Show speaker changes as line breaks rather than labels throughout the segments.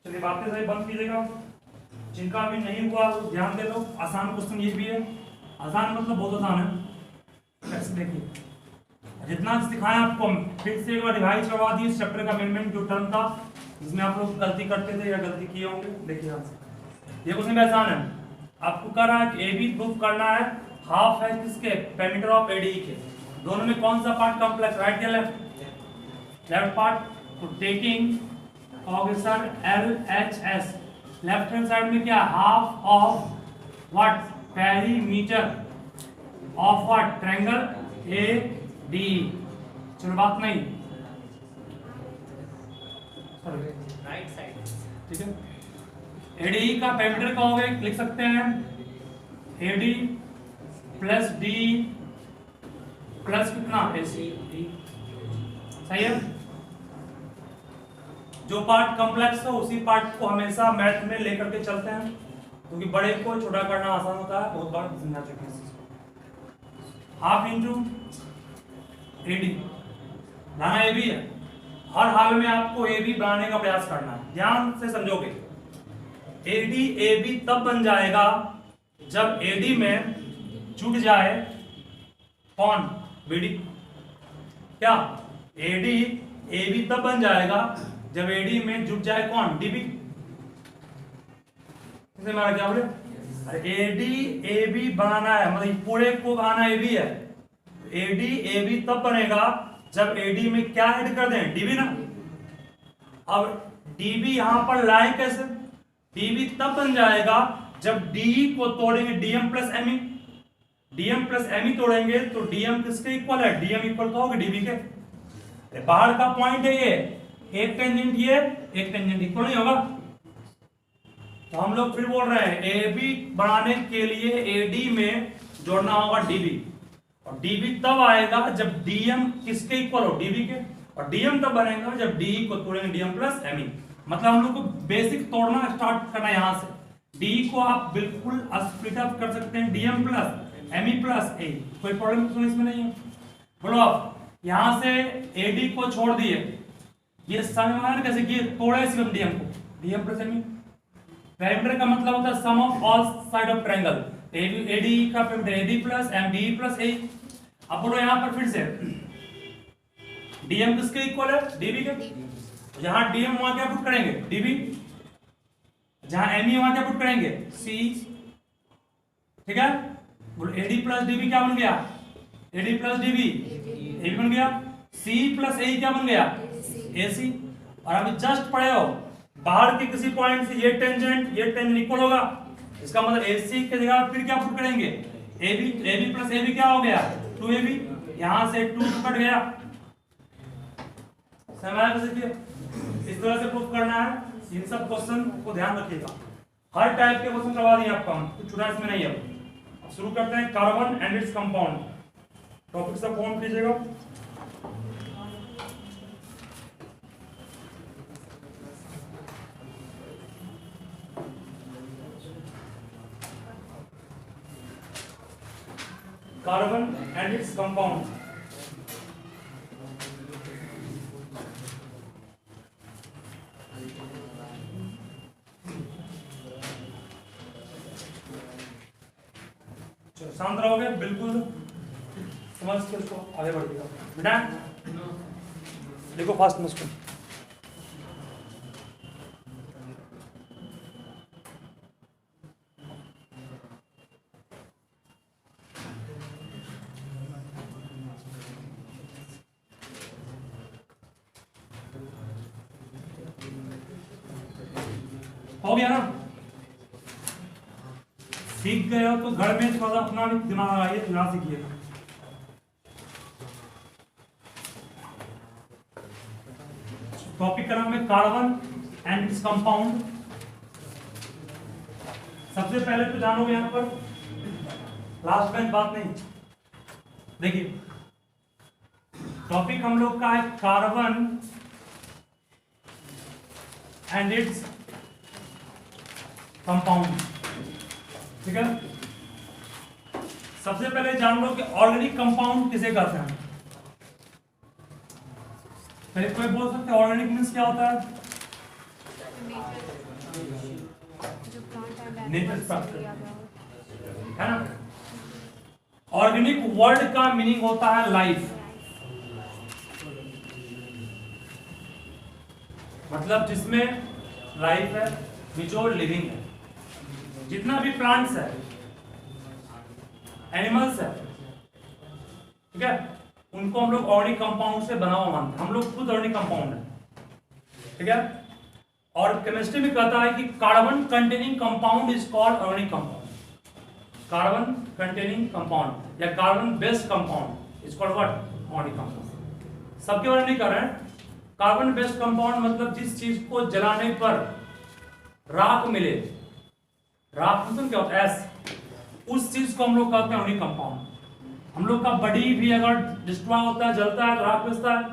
चलिए बातें सही बंद कीजिएगा। जिनका भी नहीं हुआ वो ध्यान दे लो। आसान क्वेश्चन ये भी है, आसान मतलब बहुत आसान है। ऐसे देखिए जितना सिखाया आपको फिर से एक बार रिवाइज करवा दी इस चैप्टर का अमेंडमेंट जो टर्म था जिसमें आप लोग गलती करते थे या गलती किए होंगे। देखिए यहाँ से ये क्वेश्चन भी आसान है। आपको कह रहा है कि ए बी प्रूफ करना है, हाफ है किसके पेरीमीटर ऑफ एडी के, दोनों में कौन सा पार्ट कॉम्प्लेक्स, राइट या लेफ्ट? Left part. तो taking coefficient LHS, left hand side में क्या, half of what, perimeter of what, triangle AD। चलो बात नहीं,
राइट साइड,
ठीक है। AD का पेरीमीटर क्या होगा, लिख सकते हैं AD प्लस D प्लस कितना AC, सही है। जो पार्ट कॉम्प्लेक्स हो उसी पार्ट को हमेशा मैथ में लेकर के चलते हैं, क्योंकि बड़े को छोटा करना आसान होता है। बहुत बार समझा चुके हैं। हाफ इंटू AD लाना AB है, हर हाल में आपको AB बनाने का प्रयास करना है। ध्यान से समझोगे, AD AB तब बन जाएगा जब AD में जुट जाए कौन, BD। क्या AD AB तब बन जाएगा जब AD में जुट जाए कौन, DB। हमारा क्या बोले, AD AB बनाना है, मतलब पूरे को बनाना AB है। AD AB तब बनेगा जब AD में क्या ऐड कर दें, DB ना। अब DB यहां पर लाए कैसे, DB तब बन जाएगा जब D को तोड़ेंगे DM plus ME, DM plus ME तोड़ेंगे तो DM किसके इक्वल है, DM इक्वल तो होगा DB के। बाहर का पॉइंट है ये, एक टेंजेंट ये, एक टेंजेंट इक्वल नहीं होगा। तो हम लोग फिर बोल रहे हैं AB बनाने के लिए AD में जोड़ना होगा DB, और DB तब आएगा जब DM किसके इक्वल हो, DB के, और DM तब बनेगा जब DE को तोड़ेंगे DM प्लस ME। मतलब हम लोग को बेसिक तोड़ना स्टार्ट करना है यहाँ से। D को आप बिल्कुल स्प्लिट अप कर सकते हैं DM plus ME plus A, कोई प्रॉब्लम तो इसमें नहीं है। बोलो आप यहाँ से AD को छोड़ दिए, ये समीकरण कैसे किए, तोड़े सिर्फ DM को, DM प्लस ME। पेरीमीटर का मतलब होता है sum of all side of triangle, AD का perimeter AD plus MDE plus A। अब बोलो यहाँ पर फिर से DM किसके इक्वल है, DB के। जहां DM वहां क्या पुट करेंगे, DB। जहां ME वहां क्या पुट करेंगे, C। ठीक है, बोलो AD प्लस DB क्या बन गया, AD प्लस DB AB बन गया। C प्लस A क्या बन गया, AC। और अभी जस्ट पढ़े हो बाहर के किसी पॉइंट से ये टेंजेंट इक्वल होगा, इसका मतलब AC की जगह फिर क्या पुट करेंगे, AB प्लस AB क्या हो गया, 2AB। यहां से 2 कट गया। समझ सकते, इस तरह से प्रूफ करना है। इन सब क्वेश्चन को ध्यान रखिएगा, हर टाइप के क्वेश्चन करवा दिए आपको हम, कुछ छुड़ा इसमें नहीं है। अब शुरू करते हैं carbon and its compound. Topic सब फोन कीजिएगा। Carbon and its compound. शांत रहोगे, बिल्कुल समझ के उसको आगे बढ़िएगा बेटा। देखो फास्ट में उसको, हो गया ना। सीख गए हो तो घर में थोड़ा अपना भी दिमाग लगाइए, ना सीखिए। टॉपिक का नाम है कार्बन एंड इट्स कंपाउंड। सबसे पहले तो जानोगे यहां पर लास्ट में बात नहीं, देखिए टॉपिक हम लोग का है कार्बन एंड इट्स कंपाउंड। ठीक है, सबसे पहले जान लो कि ऑर्गेनिक कंपाउंड किसे कहते हैं। पहले कोई बोल सकते हैं ऑर्गेनिक मीन्स क्या होता है,
जो प्लांट
नेचर स्ट्रक्चर
दिया गया हो।
है ना। ऑर्गेनिक वर्ड का मीनिंग होता है लाइफ, मतलब जिसमें लाइफ है, जो लिविंग है। जितना भी प्लांट्स है, एनिमल्स है, ठीक है, उनको हम लोग ऑर्गेनिक कंपाउंड से बना हुआ मानते हैं। हम लोग खुद ऑर्गेनिक कंपाउंड है, ठीक है। और केमिस्ट्री में कहता है कि carbon containing compound is called organic compound. Carbon containing compound या carbon based compound is called what? Organic compound. सबके बारे में नहीं कर रहे हैं। कार्बन बेस्ड कंपाउंड मतलब जिस चीज को जलाने पर राख मिले, राख मतलब क्या होता है? एस, उस चीज को हम लोग कहते हैं ऑर्गेनिक कंपाउंड। हम लोग का बॉडी भी अगर डिस्ट्रॉय होता है, जलता है तो राख बचता है।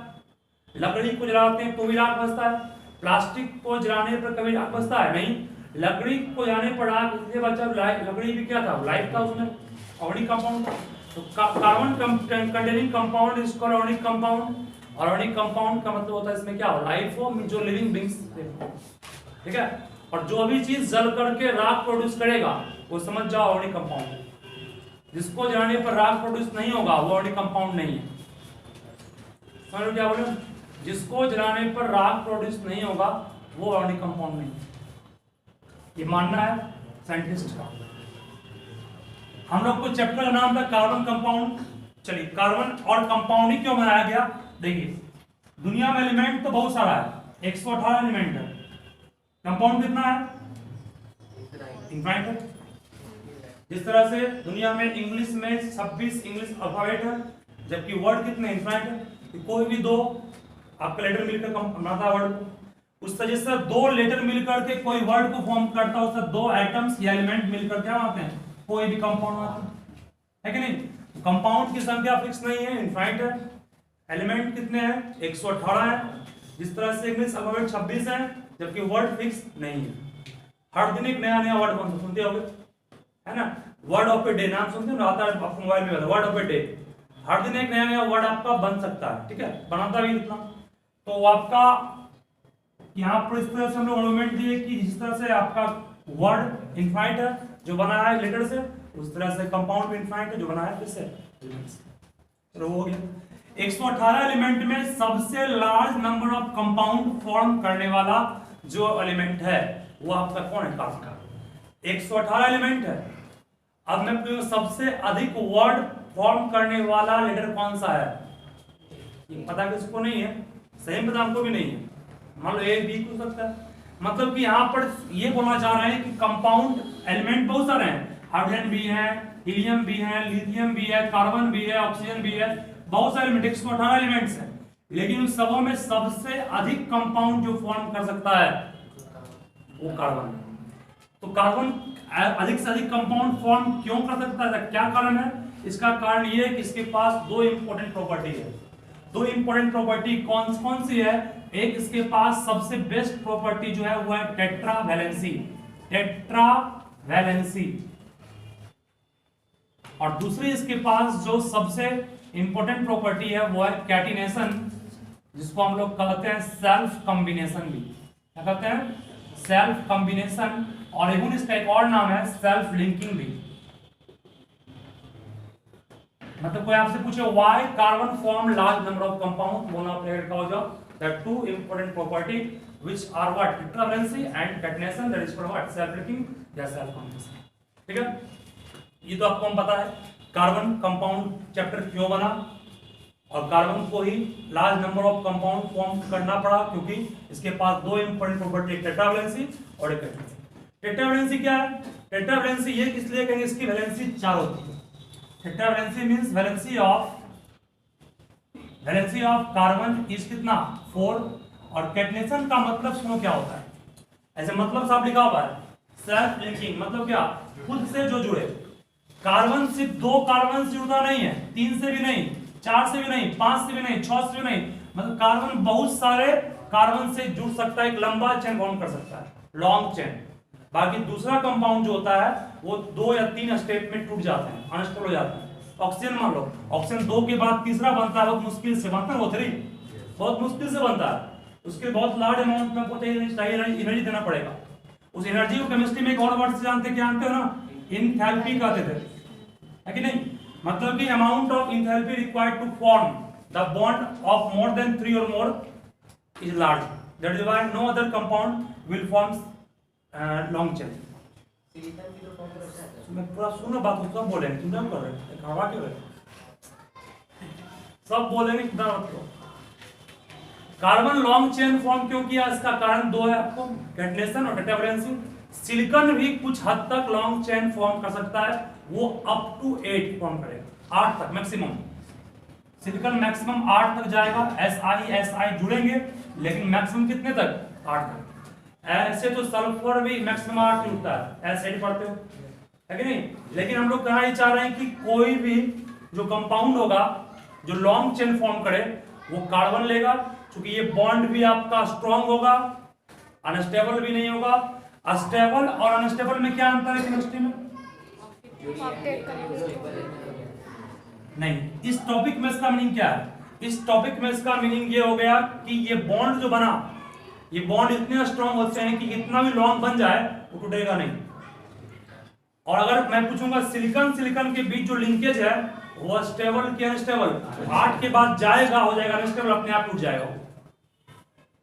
लकड़ी को जलाते हैं तो भी राख बचता है। प्लास्टिक को जलाने पर कभी राख बचता है? नहीं। लकड़ी को जलाने पर राख इसलिए बचा, लकड़ी भी क्या था? लाइफ था उसमें, ऑर्गेनिक कंपाउंड था। तो carbon containing compound is called organic compound. और ऑर्गेनिक कंपाउंड का मतलब होता है इसमें क्या हो? लाइफ हो, जो लिविंग बीइंग्स, ठीक है। और जो भी चीज जल करके राख प्रोड्यूस करेगा वो समझ जाओ ऑर्गेनिक कंपाउंड है। जिसको जलाने पर राख प्रोड्यूस नहीं होगा वो ऑर्गेनिक कंपाउंड नहीं है। समझ लो क्या बोले? जिसको जलाने पर राख प्रोड्यूस नहीं होगा वो ऑर्गेनिक कंपाउंड नहीं है। ये मानना है साइंटिस्ट का। हम लोग को चैप्टर का नाम था कार्बन कंपाउंड। चलिए, कार्बन और कंपाउंड ही क्यों बनाया गया? देखिए, दुनिया में एलिमेंट तो बहुत सारा है, 118 एलिमेंट है। कंपाउंड कितना है? इनफाइनाइट है। जिस तरह से दुनिया में इंग्लिश में 26 इंग्लिश अल्फाबेट है, जबकि वर्ड कितने? इनफाइनाइट है। तो कोई भी दो आपका लेटर मिलकर बनाता है वर्ड को। उस तरह से दो लेटर मिलकर के कोई वर्ड को फॉर्म करता है, उससे दो एटम्स या एलिमेंट मिलकर क्या बनाते हैं? कोई भी कंपाउंड बनाते हैं, है कि नहीं? कंपाउंड की संख्या फिक्स नहीं है, इनफाइनाइट है। एलिमेंट कितने हैं? 118 है। जिस तरह से इंग्लिश अल्फाबेट 26 है, जबकि वर्ड फिक्स नहीं है। हर दिन एक नया नया वर्ड बनता, सुनते होगे, है ना? वर्ड ऑफ ए डे नाम सुनते हो ना, आता है आपको मोबाइल में, वर्ड ऑफ ए डे। हर दिन एक नया नया वर्ड आपका बन सकता है, ठीक है, बनाता भी इतना। तो आपका यहाँ पर इस तरह से हम लोग आर्गुमेंट दिए कि जिस तरह से आपका वर्ड इनफाइनाइट है जो बना है लेटर से, उस तरह से कंपाउंड भी इनफाइनाइट है जो बना है किससे? चलो हो गया। 118 एलिमेंट में सबसे large number of compound form करने वाला जो एलिमेंट है वो आपका कौन है? कार्बन का। 118 एलिमेंट है। अब मैं पूछूं सबसे अधिक वर्ड फॉर्म करने वाला लेटर कौन सा है? ये पता किसको नहीं है? सही पता हमको भी नहीं है। मान लो ए बी हो सकता है। मतलब कि यहाँ पर ये बोलना चाह रहे हैं कि कंपाउंड एलिमेंट बहुत सारे हैं। हाइड्रोजन भी है, हीलियम भी है, लिथियम भी है, कार्बन भी है, ऑक्सीजन भी है, बहुत सारे एलिमेंट, 118 एलिमेंट्स हैं। लेकिन उन सबों में सबसे अधिक कंपाउंड जो फॉर्म कर सकता है वो कार्बन है। तो कार्बन अधिक से अधिक कंपाउंड फॉर्म क्यों कर सकता है? क्या कारण है? इसका कारण ये है कि इसके पास दो इंपॉर्टेंट प्रॉपर्टी है। दो इंपॉर्टेंट प्रॉपर्टी कौन कौन सी है? एक इसके पास सबसे बेस्ट प्रॉपर्टी जो है वो है टेट्रावैलेंसी। टेट्रावैलेंसी। और दूसरी इसके पास जो सबसे इंपॉर्टेंट प्रॉपर्टी है वो है कैटिनेशन, जिसको हम लोग कहते हैं सेल्फ कॉम्बिनेशन भी। क्या कहते हैं? Self combination. और even इसका एक और नाम है सेल्फ लिंकिंग भी। मतलब कोई आपसे पूछे why carbon form large number of compound, बोलना पड़ेगा हो जाओ that two important property which are what? Tetravalency and catenation, that is called what? Self linking या सेल्फ कॉम्बिनेशन। ठीक है, ये तो आपको हम पता है कार्बन कंपाउंड चैप्टर क्यों बना, और कार्बन को ही large number of compound form करना पड़ा क्योंकि इसके पास दो इंपॉर्टेंट प्रॉपर्टी, टेट्रावैलेंसी और एक कैटिनेशन। टेट्रावैलेंसी क्या है? टेट्रावैलेंसी ये इसलिए कहेंगे इसकी वैलेंसी 4 होती है। Tetravalency means valency of carbon is कितना? 4। और कैटिनेशन का मतलब सुनो क्या होता है? ऐसे मतलब साफ लिखा हुआ है, सेल्फ लिंकिंग मतलब क्या? खुद से जो जुड़े। कार्बन सिर्फ 2 कार्बन से जुड़ता नहीं है, 3 से भी नहीं, 4 से भी नहीं, 5 से भी नहीं, 6 से भी नहीं, मतलब कार्बन बहुत सारे कार्बन से जुड़ सकता है, एक लंबा चेन फॉर्म कर सकता है, लॉन्ग चेन। बाकी दूसरा कंपाउंड जो होता है वो 2 या 3 स्टेप में टूट जाते हैं, अनस्टेबल हो जाते हैं। ऑक्सीजन मान लो, ऑक्सीजन 2 के बाद तीसरा बनता है, बहुत मुश्किल से बनता है, वो 3 बहुत मुश्किल से बनता है। उसके बहुत लार्ज अमाउंट में आपको एनर्जी देना पड़ेगा। उस एनर्जी को केमिस्ट्री में एक और वर्ड से जानते हो ना, इंथैल्पी कहते थे, है कि नहीं? मतलब कि amount of enthalpy required to form the bond of more than 3 और more is large, that is why no other compound will form long chain.
Silicon की तो फॉर्म करता है।
मैं पूरा सुनो बात को, सब बोलेंगे, तुम क्या कर रहे हो, हवा क्यों रहे, सब बोलेंगे, खुदा मत करो। कार्बन लॉन्ग चेन फॉर्म क्यों किया, इसका कारण दो है आपको, कैटनेशन और डेटा वैलेंसी। सिलिकॉन भी कुछ हद तक लॉन्ग चेन फॉर्म कर सकता है, वो अप टू 8 फॉर्म करेगा, 8 तक मैक्सिमम। सिलिकॉन मैक्सिमम 8 तक जाएगा, Si जुड़ेंगे, लेकिन मैक्सिमम कितने तक, 8 तक। ऐसे तो सल्फर भी मैक्सिमम 8 जुड़ता है, एसिड पढ़ते हो, है कि नहीं? लेकिन हम लोग कहना ही चाह रहे हैं कि कोई भी जो कंपाउंड होगा जो लॉन्ग चेन फॉर्म करे वो कार्बन लेगा, क्योंकि ये बॉन्ड भी आपका स्ट्रॉन्ग होगा, अनस्टेबल भी नहीं होगा। अस्टेबल और अनस्टेबल में क्या अंतर है केमिस्ट्री में?
ऑक्टेट करेंगे।
नहीं, इस टॉपिक में इसका मीनिंग क्या है? इस टॉपिक में इसका मीनिंग ये हो गया कि ये बॉन्ड जो बना, ये बॉन्ड इतने स्ट्रॉन्ग होते हैं कि इतना भी लॉन्ग बन जाए वो टूटेगा नहीं। और अगर मैं पूछूंगा सिलिकॉन सिलिकॉन के बीच जो लिंकेज है वो स्टेबल कि अनस्टेबल, 8 के बाद जाएगा, हो जाएगा अनस्टेबल, अपने आप टूट जाएगा,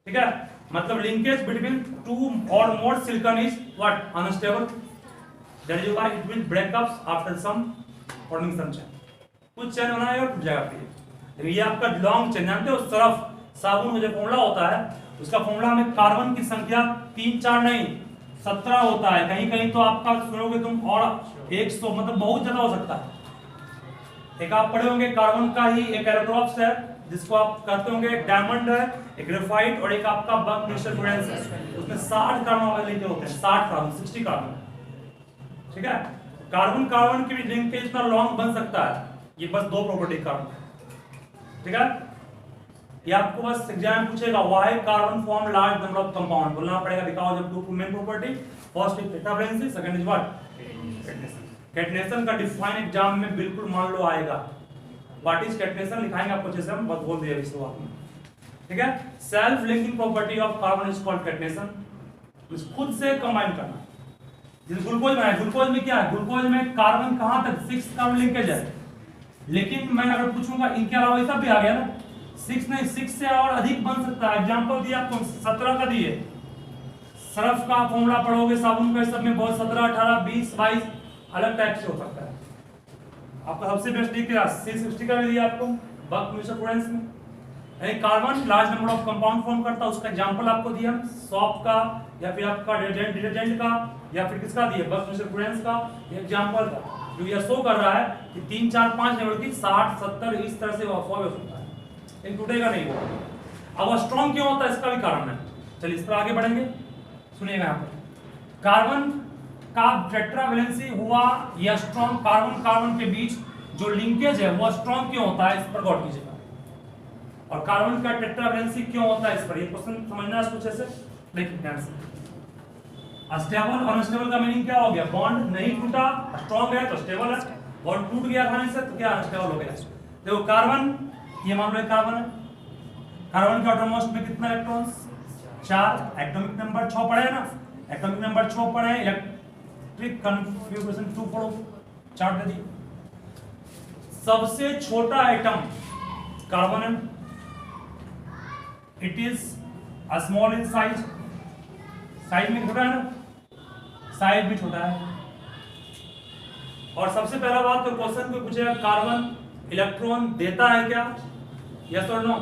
ठीक है? मतलब लिंकेज बिटवीन 2 और more silicon is what, unstable, that is why it will break up after some forming some chain. कुछ चेन बनाएगा और टूट जाएगा फिर। लेकिन ये आपका लॉन्ग चेन, जानते हो सर्फ साबुन में जो फॉर्मूला होता है, उसका फॉर्मूला में कार्बन की संख्या 3 4 नहीं 17 होता है, कहीं कहीं तो आपका सुनोगे तुम और 100, मतलब बहुत ज्यादा हो सकता है। एक आप पढ़े होंगे कार्बन का ही एक एलोट्रॉप्स है जिसको आप कहते होंगे, एक डायमंड है, एक ग्रेफाइट और एक आपका बकनिकेल फ्लोरेंस है, उसमें 60 कार्बन वाले लिंक होते हैं, 60 कार्बन 60 कार्बन, ठीक है? कार्बन कार्बन की भी लिंकेज इतना लॉन्ग बन सकता है, ये बस 2 प्रॉपर्टी कार्बन, ठीक है? ये आपको बस एग्जाम पूछेगा why carbon form large number of compound, बोलना पड़ेगा because of 2 main property, first is data valency, second is what, catenation. Catenation का डिफाइन एग्जाम में बिल्कुल मान लो आएगा, व्हाट इज कैटनेशन लिखाएंगे आपको, जैसे हम बहुत बोल दिया इस शुरुआत में, ठीक है? Self linking property of carbon is called catenation, खुद से कंबाइन करना। जैसे ग्लूकोज में है, ग्लूकोज में क्या है, ग्लूकोज में कार्बन कहां तक 6 कार्बन लिंकेज है, लेकिन मैं अगर पूछूंगा इनके अलावा ये सब भी आ गया ना, 6 नहीं 6 से और अधिक बन सकता है। एग्जांपल दिया आपको 17 का दिए, सर्फ का फॉर्मूला पढ़ोगे, साबुन का, सब में बहुत 17 18 20 22 अलग टाइप से हो सकता है। आपका सबसे बेस्ट दिख रहा C60 का भी दिया आपको बकनिकेल फ्लोरेंस में, यानी carbon large number of compound form करता है, उसका एग्जांपल आपको दिया सॉप का या फिर आपका डिटर्जेंट का या फिर किसका दिया, बकनिकेल फ्लोरेंस का एग्जांपल था, जो ये शो कर रहा है कि 3 4 5 लेवल की 60 70 इस तरह से फॉर्म हो सकता है, लेकिन टूटेगा नहीं वो। अब वो स्ट्रॉन्ग क्यों होता है, इसका भी कारण है। चलिए इस पर आगे बढ़ेंगे, सुनिएगा यहाँ पर। कार्बन का टेट्रा वैलेंसी हुआ या स्ट्रॉन्ग, कार्बन कार्बन के बीच जो लिंकेज है वो स्ट्रॉन्ग क्यों होता है, इस पर गौर कीजिएगा। और कार्बन का टेट्रा वैलेंसी क्यों होता है, इस पर ये क्वेश्चन समझना है कुछ ऐसे, देखिए ध्यान से। अस्टेबल और अनस्टेबल का मीनिंग क्या हो गया, बॉन्ड नहीं टूटा, स्ट्रॉन्ग है तो स्टेबल है, बॉन्ड टूट गया आसानी से तो क्या अनस्टेबल हो गया। देखो कार्बन, ये मान लो कार्बन है, कार्बन के आउटरमोस्ट में कितना इलेक्ट्रॉन्स, 4, एटॉमिक नंबर 6 पढ़े है ना, एटॉमिक नंबर 6 पढ़े, इलेक्ट्रिक कॉन्फ़िगरेशन 2 पढ़ो, चार्ट दे दिए। सबसे छोटा एटम कार्बन है, it is small in size, size में छोटा है ना, साइज भी छोटा है। और सबसे पहला बात तो क्वेश्चन को पूछेगा कार्बन इलेक्ट्रॉन देता है क्या, यस और नो,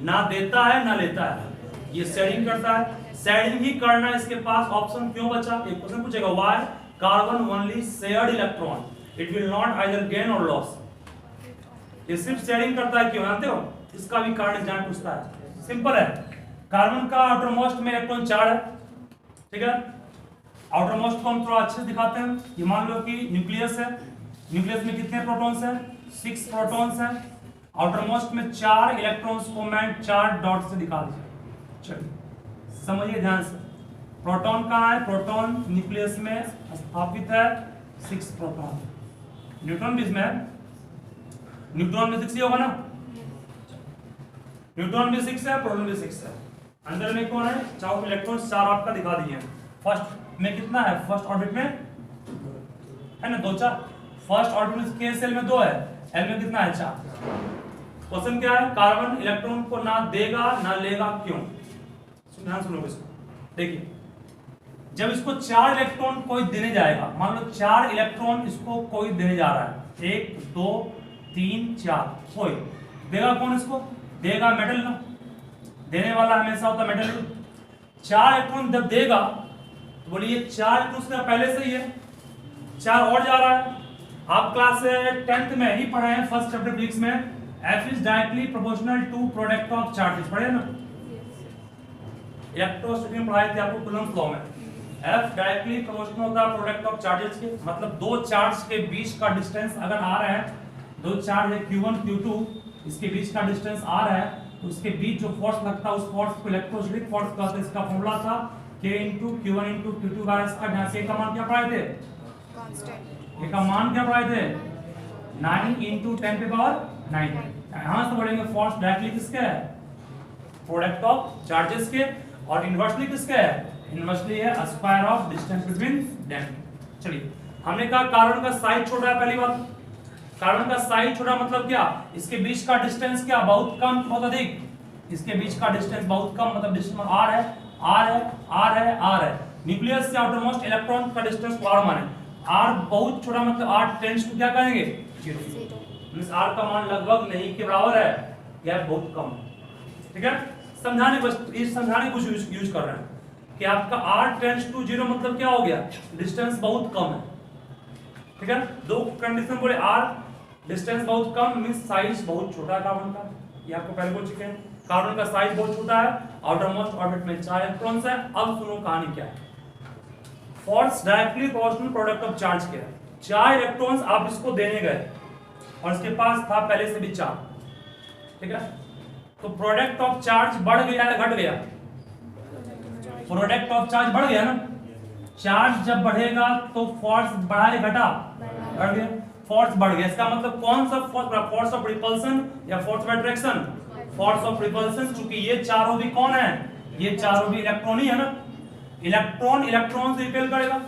ना देता है ना लेता है, ये शेयरिंग करता है, शेयरिंग ही करना इसके पास ऑप्शन क्यों बचा, एक क्वेश्चन पूछेगा why carbon only shared electron, it will not either gain और लॉस, ये सिर्फ शेयरिंग करता है क्यों, जानते हो? इसका भी कारण एग्जाम पूछता है, सिंपल है। कार्बन का आउटर मोस्ट में इलेक्ट्रॉन 4 है, ठीक है? आउटर मोस्ट को हम थोड़ा अच्छे से दिखाते हैं, ये मान लो कि न्यूक्लियस है, न्यूक्लियस में कितने प्रोटॉन्स हैं, 6 प्रोटॉन्स हैं, आउटर मोस्ट में 4 इलेक्ट्रॉन्स को मैं 4 डॉट से दिखा दीजिए। चलिए समझिए ध्यान से, प्रोटॉन कहाँ है, प्रोटॉन न्यूक्लियस में स्थापित है, 6 प्रोटॉन, न्यूट्रॉन भी इसमें है, न्यूट्रॉन में 6 ही होगा ना, न्यूट्रॉन भी 6 है, प्रोटॉन भी 6 है। अंदर में कौन है? चारों इलेक्ट्रॉन, 4 आपका दिखा दिए हैं। फर्स्ट में कितना है? फर्स्ट ऑर्बिट में है ना 2 4। फर्स्ट ऑर्बिट में के सेल में 2 है, एल में कितना है? 4। क्वेश्चन क्या है? कार्बन इलेक्ट्रॉन को ना देगा ना लेगा, क्यों? ध्यान सुनो इसको। देखिए, जब इसको 4 इलेक्ट्रॉन कोई देने जाएगा, मान लो 4 इलेक्ट्रॉन इसको कोई देने जा रहा है, 1 2 3 4, कोई देगा, कौन इसको देगा? मेटल ना, देने वाला हमेशा होता मेटल। 4 इलेक्ट्रॉन जब देगा तो बोलिए 4 इलेक्ट्रॉन पहले से ही है, 4 और जा रहा है। आप क्लास 10th में ही पढ़े हैं, फर्स्ट चैप्टर फिजिक्स में, F is directly proportional to product of charges, पढ़े ना? इलेक्ट्रोस्टैटिक में पढ़ाए थे आपको कूलम्ब लॉ में। F डायरेक्टली प्रोपोर्शनल होता है प्रोडक्ट ऑफ चार्जेस के, मतलब 2 चार्ज के बीच का डिस्टेंस अगर आ रहा है, 2 चार्ज है Q1 Q2, इसके बीच का डिस्टेंस आ रहा है, तो उसके बीच जो फोर्स लगता है उस फोर्स को इलेक्ट्रोस्टैटिक फोर्स कहते हैं। इसका फॉर्मूला था K × Q1 × Q2 का। इसका ध्यान से का मान क्या पढ़ाए थे?
कांस्टेंट।
ये का मान क्या पढ़ाए थे? 9 × 10⁹ यहां से बढ़ेंगे फोर्स डायरेक्टली किसके है? प्रोडक्ट ऑफ चार्जेस के, और इनवर्सली किसके है? इनवर्सली है square of distance between them. चलिए, हमने कहा कार्बन का साइज छोटा है, पहली बात। कार्बन का साइज छोटा मतलब क्या? इसके बीच का डिस्टेंस क्या? बहुत कम, बहुत अधिक। इसके बीच का डिस्टेंस बहुत कम, मतलब डिस्टेंस r है, r है, r है, r है। न्यूक्लियस से आउटरमोस्ट इलेक्ट्रॉन का डिस्टेंस r माने, r बहुत छोटा मतलब r टेंड्स टू क्या कहेंगे? 0। R का मान लगभग नहीं के बराबर है, या बहुत कम। ठीक है, समझाने बस इस समझाने कुछ यूज कर रहे हैं कि आपका R टेंड्स टू 0 मतलब क्या हो गया? डिस्टेंस बहुत कम है। ठीक है, दो कंडीशन बोले, R डिस्टेंस बहुत कम मींस साइज बहुत छोटा है कार्बन का, ये आपको पहले बोल चुके हैं। कार्बन का साइज बहुत छोटा है, आउटरमोस्ट ऑर्बिट में 4 इलेक्ट्रॉन्स है। अब सुनो कहानी क्या है। Force directly proportional product of charge क्या है? 4 इलेक्ट्रॉन्स आप इसको देने गए और इसके पास था पहले से भी 4। ठीक है, तो प्रोडक्ट ऑफ चार्ज बढ़ गया या घट गया? प्रोडक्ट ऑफ चार्ज बढ़ गया ना। चार्ज जब बढ़ेगा तो फोर्स बढ़ा या घटा? बढ़ गया, फोर्स बढ़ गया। इसका मतलब कौन सा फोर्स? फोर्स ऑफ रिपल्सन या force of attraction? Force of repulsion, क्योंकि ये चारों भी कौन है? ये चारों भी इलेक्ट्रॉन ही है ना। इलेक्ट्रॉन इलेक्ट्रॉन से रिपेल करेगा,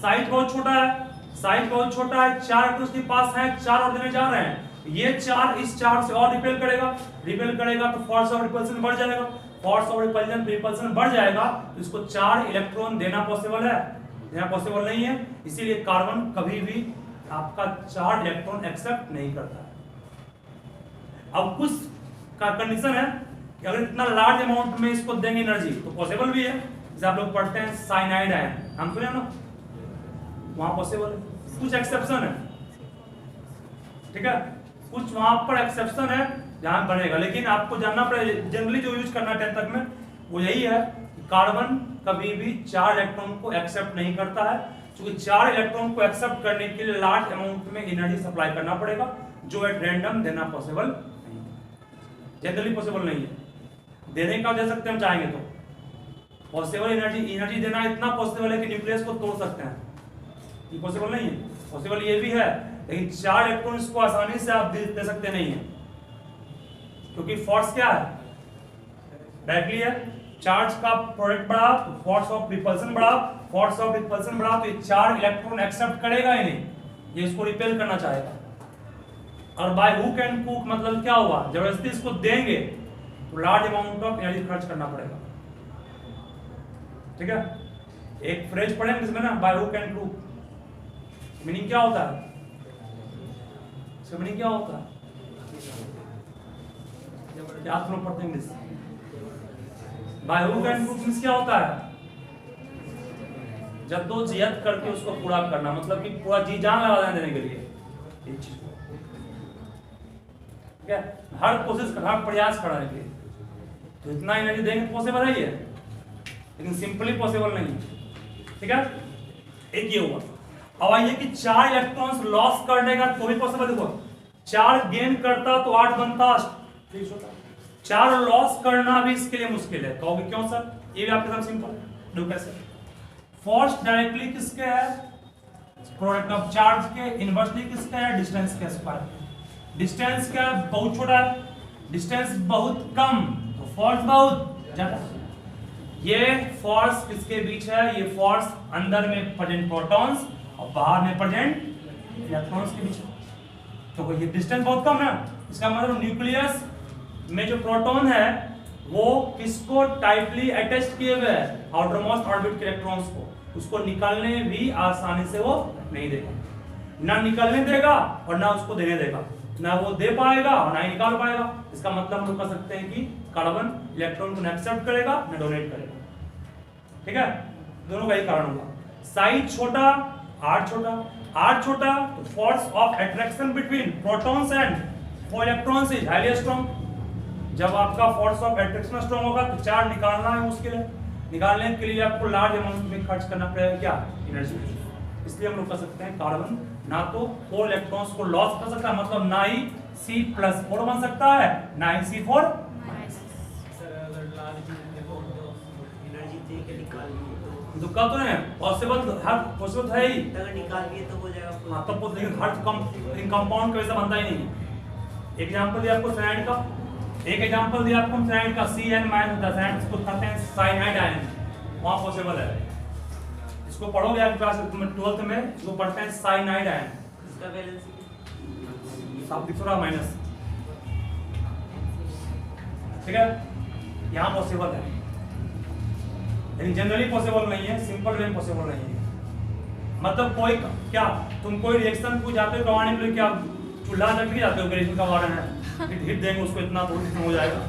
साइज बहुत छोटा है, साइज बहुत छोटा है, 4 इलेक्ट्रॉन्स के पास है, 4 और देने जा रहे हैं, ये 4 इस 4 से और रिपेल करेगा, रिपेल करेगा तो फोर्स ऑफ रिपल्सन बढ़ जाएगा। फोर्स ऑफ रिपल्सन बढ़ जाएगा तो इसको 4 इलेक्ट्रॉन देना पॉसिबल है? देना पॉसिबल नहीं है। इसीलिए कार्बन कभी भी आपका 4 इलेक्ट्रॉन एक्सेप्ट नहीं करता है। अब कुछ का कंडीशन है कि अगर इतना लार्ज अमाउंट में इसको देंगे एनर्जी तो पॉसिबल भी है। जैसे आप लोग पढ़ते हैं साइनाइड आयन, हम सुने ना, वहां पॉसिबल है। कुछ एक्सेप्शन है, ठीक है, कुछ वहां पर एक्सेप्शन है जहां बनेगा, लेकिन आपको जानना पड़ेगा जनरली जो यूज करना 10 तक में वो यही है कि कार्बन कभी भी 4 इलेक्ट्रॉन को एक्सेप्ट नहीं करता है, क्योंकि 4 इलेक्ट्रॉन को एक्सेप्ट करने के लिए लार्ज अमाउंट में एनर्जी सप्लाई करना पड़ेगा, जो एट रैंडम देना पॉसिबल नहीं है, जनरली पॉसिबल नहीं है। देने का दे सकते हैं हम चाहेंगे तो, पॉसिबल एनर्जी देना इतना पॉसिबल है कि न्यूक्लियस को तोड़ सकते हैं, ये पॉसिबल नहीं है। पॉसिबल ये भी है, लेकिन 4 इलेक्ट्रॉन को आसानी से आप दे सकते नहीं है, क्योंकि फोर्स क्या है? डायरेक्टली है, चार्ज का प्रोडक्ट बढ़ा तो फोर्स ऑफ रिपल्सन बढ़ा, फोर्स ऑफ रिपल्सन बढ़ा तो ये 4 इलेक्ट्रॉन एक्सेप्ट करेगा ही नहीं, ये इसको रिपेल करना चाहेगा। और बाय हुक एंड क्रूक मतलब क्या हुआ? जबरदस्ती इसको देंगे तो लार्ज अमाउंट ऑफ एनर्जी खर्च करना पड़ेगा। ठीक है, एक फ्रेज पढ़ेंगे इसमें ना, by hook and crook, meaning क्या होता है? इसका मीनिंग क्या होता है? आप लोग पढ़ते हैं by hook and crook means क्या होता है? जद्दोजहद करके उसको पूरा करना, मतलब कि पूरा जी जान लगा देने के लिए एक चीज को, ठीक है, हर कोशिश कर, हर प्रयास करने के लिए। तो इतना एनर्जी देंगे पॉसिबल है ये, लेकिन सिंपली पॉसिबल नहीं है। ठीक है, एक ये हुआ। अब आइए कि 4 इलेक्ट्रॉन्स लॉस कर देगा तो भी पॉसिबल होगा, 4 गेन करता तो 8 बनता, 4 लॉस करना भी इसके लिए मुश्किल है। कहोगे क्यों सर? ये भी आपके साथ सिंपल है, कैसे? फोर्स डायरेक्टली किसके है? प्रोडक्ट ऑफ चार्ज के, इनवर्सली किसके है? डिस्टेंस के स्क्वायर। डिस्टेंस क्या है? बहुत छोटा है, डिस्टेंस बहुत कम तो फोर्स बहुत ज्यादा। ये फोर्स किसके बीच है? ये फोर्स अंदर में प्रेजेंट प्रोटॉन्स और बाहर में प्रेजेंट इलेक्ट्रॉन्स के बीच है। तो ये डिस्टेंस बहुत कम है, इसका मतलब न्यूक्लियस में जो प्रोटॉन है वो किसको टाइटली अटैच किए हुए है? आउटर मोस्ट ऑर्बिट के इलेक्ट्रॉन्स को। उसको निकालने भी आसानी से वो नहीं देगा, ना निकलने देगा और ना उसको देने देगा, ना वो दे पाएगा और ना ही निकाल पाएगा। इसका मतलब हम लोग कह सकते हैं कि कार्बन इलेक्ट्रॉन को ना एक्सेप्ट करेगा ना डोनेट करेगा। ठीक है, दोनों का ही कारण होगा। साइज छोटा, आर छोटा तो force of attraction between protons and four electrons is highly strong. जब आपका फोर्स ऑफ अट्रैक्शन स्ट्रांग होगा तो चार्ज निकालना है मुश्किल है, निकालने के लिए आपको लार्ज अमाउंट में खर्च करना पड़ेगा क्या? एनर्जी। इसलिए हम लोग कह सकते हैं कार्बन ना तो 4 इलेक्ट्रॉन्स को लॉस कर सकता है, मतलब ना ही C+4 बन सकता है ना ही C4।
सर अगर लार्ज एनर्जी दे के निकाल लिए
तो कह तो नहीं पॉसिबल, हर पॉसिबल है ही,
अगर निकाल लिए तो हो जाएगा।
हाँ तब तो, लेकिन हर कंपाउंड का वैसा बनता ही नहीं। एग्जांपल दिया आपको साइनाइड का, एक एग्जांपल दिया आपको साइनाइड का CN- होता है, साइनाइड इसको कहते हैं साइनाइड आयन, वहां पॉसिबल है। इसको पढ़ोगे आप क्लास 12th में, इसको पढ़ते हैं साइनाइड आयन।
इसका वैलेंसी
साफ दिख रहा माइनस, ठीक है, यहाँ पॉसिबल है लेकिन जनरली पॉसिबल नहीं है, सिंपल वे में पॉसिबल नहीं है। मतलब कोई क्या तुम कोई रिएक्शन को जाते हो करवाने के लिए, क्या चूल्हा तक नहीं जाते हो? रिएक्शन का वारन है, हिट देंगे उसको, इतना तो हो जाएगा।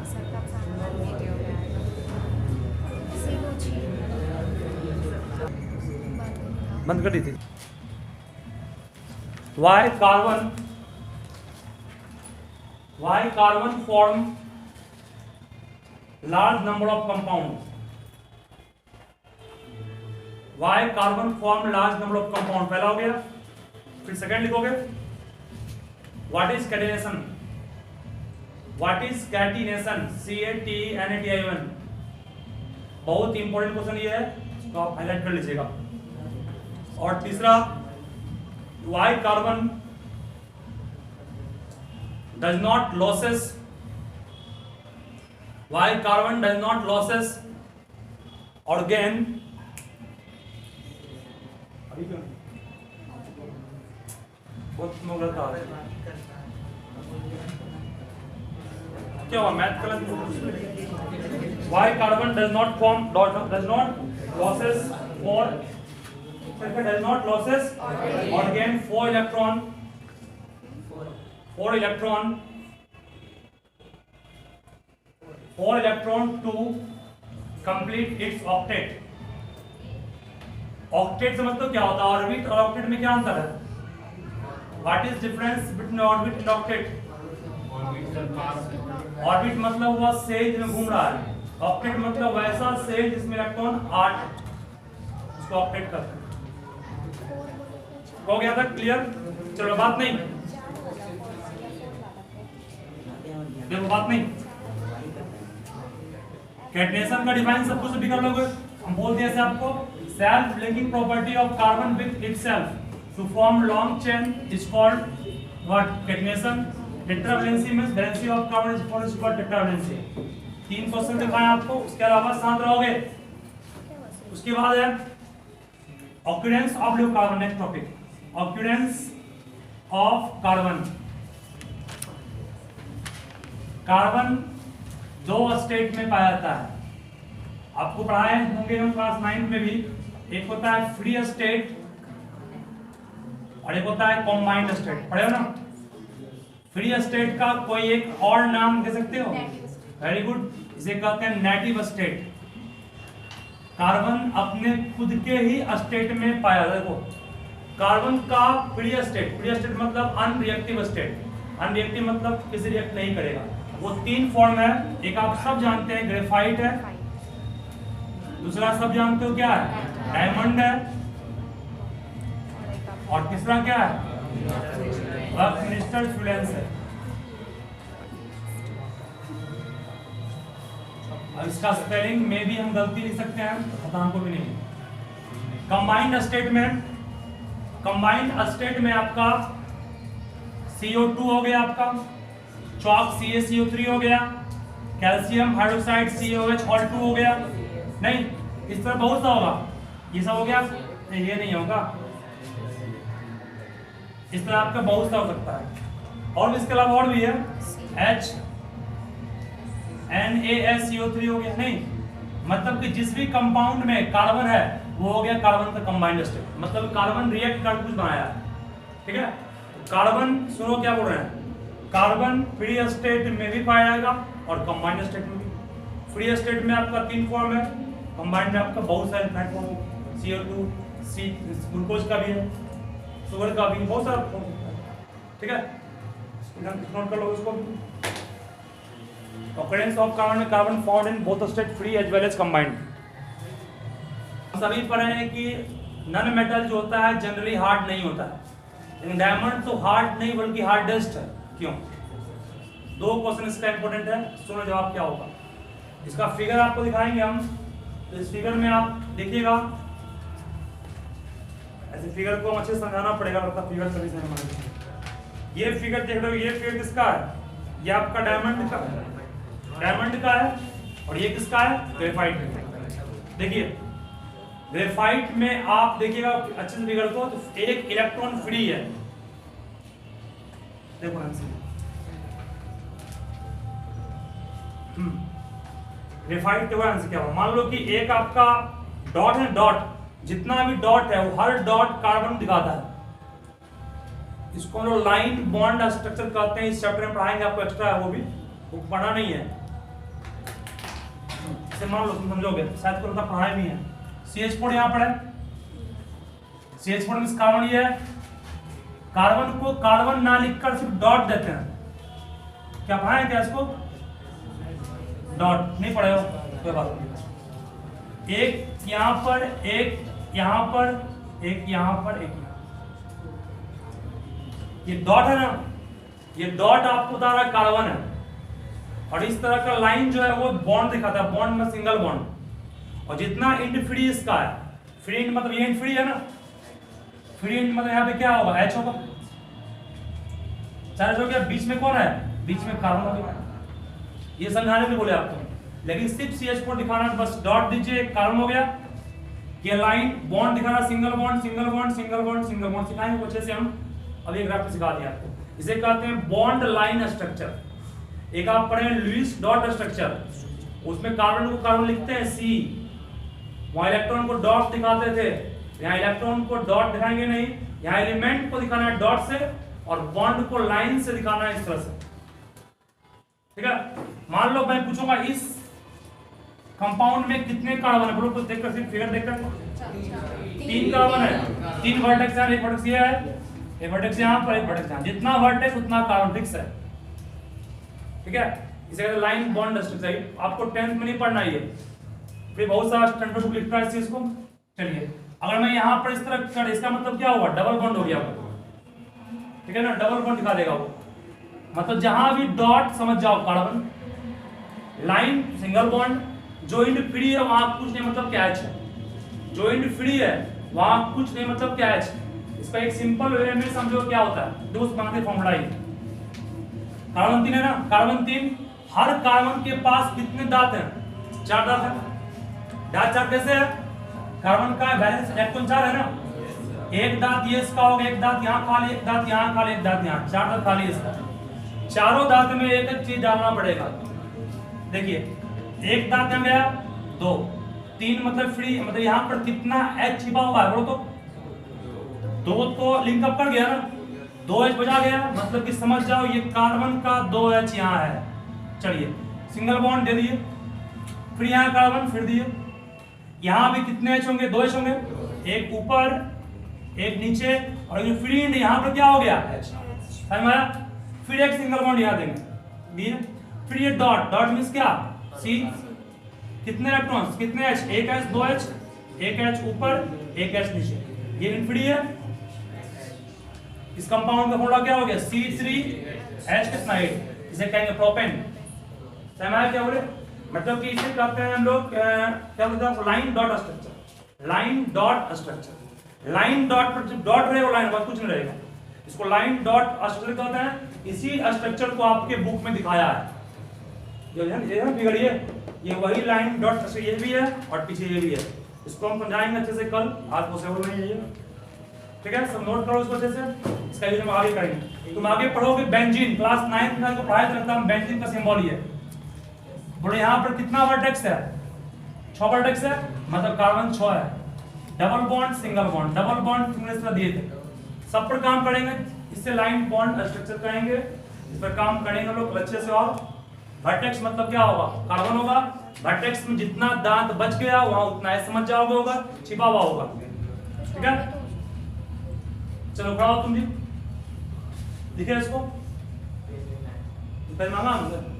सर का सामान वीडियो में आएगा।
बंद कर दी थी। Why carbon form large number of compound? Why carbon form large number of compound? पहला हो गया, फिर सेकंड लिखोगे what is catenation? What is catenation? CATENATION। बहुत इंपॉर्टेंट क्वेश्चन ये है, इसको आप हाईलाइट कर लीजिएगा। और तीसरा why carbon does not losses or gain अभी क्यों बहुत मुगल था क्या हुआ मैथ गलत। why carbon does not losses or gain 4 electron to complete its octet। Octet समझ तो क्या होता है? ऑर्बिट और ऑक्टेट में क्या अंतर है? What is difference between orbit and octet? Orbit मतलब वह सेल में घूम रहा है, ऑक्टेट मतलब वैसा सेल जिसमें इलेक्ट्रॉन 8 है, उसको ऑक्टेट कहते हैं। हो गया था क्लियर? चलो बात नहीं, देखो बात नहीं। कैटेनेशन का डिफाइन सब कुछ भी कर लोगे। हम बोल दिए आपको self linking property of carbon with itself to form long chain is called what? Catenation. Tetravalency means valency of carbon is called tetravalency. 3 question दिखाए आपको, उसके अलावा शांत रहोगे। उसके बाद है occurrence of carbon. Next topic occurrence of carbon. Carbon 2 state में पाया जाता है, आपको पढ़ाए होंगे हम क्लास 9 में भी। एक होता है फ्री स्टेट और एक होता है कॉम्बाइंड स्टेट, पढ़े हो ना? फ्री स्टेट का कोई एक और नाम दे सकते हो? वेरी गुड, इसे कहते हैं नेटिव स्टेट। कार्बन अपने खुद के ही स्टेट में पाया जाता है। देखो कार्बन का फ्री स्टेट मतलब अनरिएक्टिव स्टेट। अनरिएक्टिव मतलब किसी रिएक्ट नहीं करेगा। वो 3 फॉर्म है, एक आप सब जानते हैं ग्रेफाइट है, दूसरा सब जानते हो क्या है? डायमंड है, और तीसरा क्या है? क्रिस्टल फ्लुएंस है। अब इसका स्पेलिंग में भी हम गलती लिख सकते हैं, पता हमको भी नहीं। कंबाइंड स्टेट में आपका CO2 हो गया, आपका चॉक CaCO3 हो गया, कैल्शियम हाइड्रोक्साइड COH2 हो गया। नहीं, इस तरह बहुत सा होगा, ये सब हो गया, ये नहीं होगा, इस तरह आपका बहुत सा हो सकता है। और इसके अलावा और भी है, NaSCO3 हो गया। नहीं, मतलब कि जिस भी कंपाउंड में कार्बन है वो हो गया कार्बन का कंबाइंड स्टेट, मतलब कार्बन रिएक्ट कर कुछ बनाया है, ठीक है। कार्बन, सुनो क्या बोल रहे हैं, कार्बन फ्री स्टेट में भी पाया जाएगा और कंबाइंड स्टेट में भी। फ्री स्टेट में आपका 3 फॉर्म है, कंबाइंड में आपका बहुत सारे फॉर्म, CO2, ग्लूकोज का भी है, शुगर का भी, बहुत सारा फॉर्म है, ठीक है। नोट कर लो इसको। Occurrence of carbon found in both state, free as well as combined। सभी पढ़े हैं कि नन मेटल जो होता है जनरली हार्ड नहीं होता है, लेकिन डायमंड तो हार्ड नहीं बल्कि हार्डेस्ट है। क्यों? 2 क्वेश्चन इसका इंपॉर्टेंट है, सुनो जवाब क्या होगा। इसका फिगर आपको दिखाएंगे हम, तो इस फिगर में आप देखिएगा, ऐसे फिगर को अच्छे से समझाना पड़ेगा, मतलब फिगर सभी से हमारे। ये फिगर देख रहे हो, ये फिगर किसका है? ये आपका डायमंड का है, डायमंड का है, और ये किसका है? ग्रेफाइट का। देखिए ग्रेफाइट में आप देखिएगा अच्छे से फिगर को, तो एक इलेक्ट्रॉन फ्री है, देखो ग्रेफाइट के आंसर क्या होगा। मान लो कि एक आपका डॉट है, डॉट जितना भी डॉट है वो हर डॉट कार्बन दिखाता है, इसको हम लोग लाइन बॉन्ड स्ट्रक्चर कहते हैं। इस चैप्टर में पढ़ाएंगे, आपको एक्स्ट्रा है, वो भी वो पढ़ा नहीं है, इसे मान लो तुम समझोगे, शायद को पता पढ़ाया भी है। CH4 यहाँ पर है, CH4 में कार्बन ये है, कार्बन को कार्बन ना लिखकर सिर्फ डॉट देते हैं, क्या पढ़ाएं क्या इसको? डॉट नहीं पढ़े हो, कोई बात नहीं। एक यहाँ पर, एक यहाँ पर, एक यहाँ पर, एक यहाँ, ये डॉट है ना, ये डॉट आपको बता रहा है कार्बन है, और इस तरह का लाइन जो है वो बॉन्ड दिखाता है, बॉन्ड में सिंगल बॉन्ड। और जितना इंड फ्री इसका है, फ्री इंड मतलब ये इंड फ्री है ना, फ्री इंड मतलब यहाँ पे क्या होगा? H होगा, चार्ज हो गया, बीच में कौन है? बीच में कार्बन हो गया। ये समझाने में बोले आपको, लेकिन सिर्फ CH4 दिखाना, बस डॉट दीजिए, कार्बन हो गया। ये लाइन बॉन्ड दिखाना, single bond, single bond, single bond, single bond, सिखाएंगे अच्छे से हम, अभी ग्राफ सिखा दिया आपको। इसे कहते हैं बॉन्ड लाइन स्ट्रक्चर। एक आप पढ़े लुईस डॉट स्ट्रक्चर, उसमें कार्बन को कार्बन लिखते हैं C, वहां इलेक्ट्रॉन को डॉट दिखाते थे, यहाँ इलेक्ट्रॉन को डॉट दिखाएंगे नहीं, यहाँ एलिमेंट को दिखाना है डॉट से और बॉन्ड को लाइन से दिखाना है इस तरह से, ठीक है। मान लो मैं पूछूंगा इस कंपाउंड में कितने कार्बन है, बोलो कुछ देखकर, सिर्फ फिगर देखकर। 3 कार्बन है, 3 वर्टेक्स है, एक वर्टेक्स ये है, एक वर्टेक्स यहाँ पर, एक वर्टेक्स यहाँ, जितना वर्टेक्स उतना कार्बन फिक्स है, ठीक है। इसे कहते हैं लाइन बॉन्ड स्ट्रक्चर। आपको 10th में नहीं पढ़ना ये, फिर बहुत सारा स्टैंडर्ड बुक लिखता है इस चीज को। चलिए अगर मैं यहाँ पर इस तरह कर, इसका मतलब क्या हुआ? डबल बॉन्ड हो गया, ठीक है ना, डबल बॉन्ड दिखा देगा वो, मतलब जहां भी डॉट समझ जाओ कार्बन, लाइन सिंगल बॉन्ड, जो इंड फ्री है वहां कुछ नहीं मतलब क्या H है, जो इंड फ्री है वहां कुछ नहीं मतलब क्या H। इसका एक सिंपल वे में समझो क्या होता है, दोस्त बनाते फॉर्मूला ही, कार्बन 3 है ना, कार्बन 3, हर कार्बन के पास कितने दांत हैं? 4 दांत है। दांत 4 कैसे है? कार्बन का बैलेंस इलेक्ट्रॉन 4 है ना, एक दांत ये इसका होगा, एक दांत यहाँ खाली, एक दांत यहाँ खाली, एक दांत यहाँ, 4 दांत खाली इसका। चारों दांत में एक एक चीज डालना पड़ेगा। देखिए एक दांत यहाँ गया, 2, 3 मतलब फ्री, मतलब यहाँ पर कितना H छिपा हुआ है बोलो तो? 2 तो लिंक अप कर गया ना, 2H बचा गया, मतलब कि समझ जाओ ये कार्बन का 2H यहाँ है। चलिए सिंगल बॉन्ड दे दिए, फिर यहाँ कार्बन फिर दिए, यहाँ भी कितने H होंगे? 2H होंगे, एक ऊपर एक नीचे, और ये फ्री एंड यहाँ पर क्या हो गया? H। समझ में आया? फिर एक सिंगल बॉन्ड यहाँ देंगे, दिए, फिर ये डॉट, डॉट मींस क्या? C, कितने इलेक्ट्रॉन्स, कितने H? एक H, 2H, एक H ऊपर, एक H नीचे, ये फ्री है। इस कंपाउंड का फॉर्मूला क्या हो गया? C3H कितना 8, इसे कहेंगे प्रोपेन। समझ में आया क्या बोले? मतलब कि इसे कहते हैं हम लोग क्या बोलते हैं, line dot structure. Line dot structure, line dot पर जब डॉट रहेगा लाइन बाद कुछ नहीं रहेगा, इसको लाइन डॉट स्ट्रक्चर कहते हैं। इसी स्ट्रक्चर को आपके बुक में दिखाया है, ये है ना फिगर, ये वही लाइन डॉट स्ट्रक्चर, ये भी है और पीछे ये भी है। इसको हम समझाएंगे अच्छे से कल, आज पॉसिबल नहीं है ये, ठीक है। सब नोट करो इसको अच्छे से, इसका यूज हम आगे करेंगे। तुम आगे पढ़ोगे बेंजीन, क्लास 9 में को पढ़ाया था, बेंजीन का सिंबल ही है। बोले यहाँ पर कितना वर्टेक्स है, 6 वर्टेक्स है, मतलब कार्बन 6 है। Double bond single bond, double bond तुमने इसमें दिए थे, सब पर काम करेंगे। इससे लाइन बॉन्ड स्ट्रक्चर कहेंगे, इस पर काम करेंगे लोग अच्छे से। और वर्टेक्स मतलब क्या होगा, कार्बन होगा। वर्टेक्स में जितना दांत बच गया वहां उतना है, समझ जाओगे, होगा छिपा हुआ होगा, ठीक है। चलो खड़ा हो तुम जी, लिखे इसको, पेन मांगा हमसे,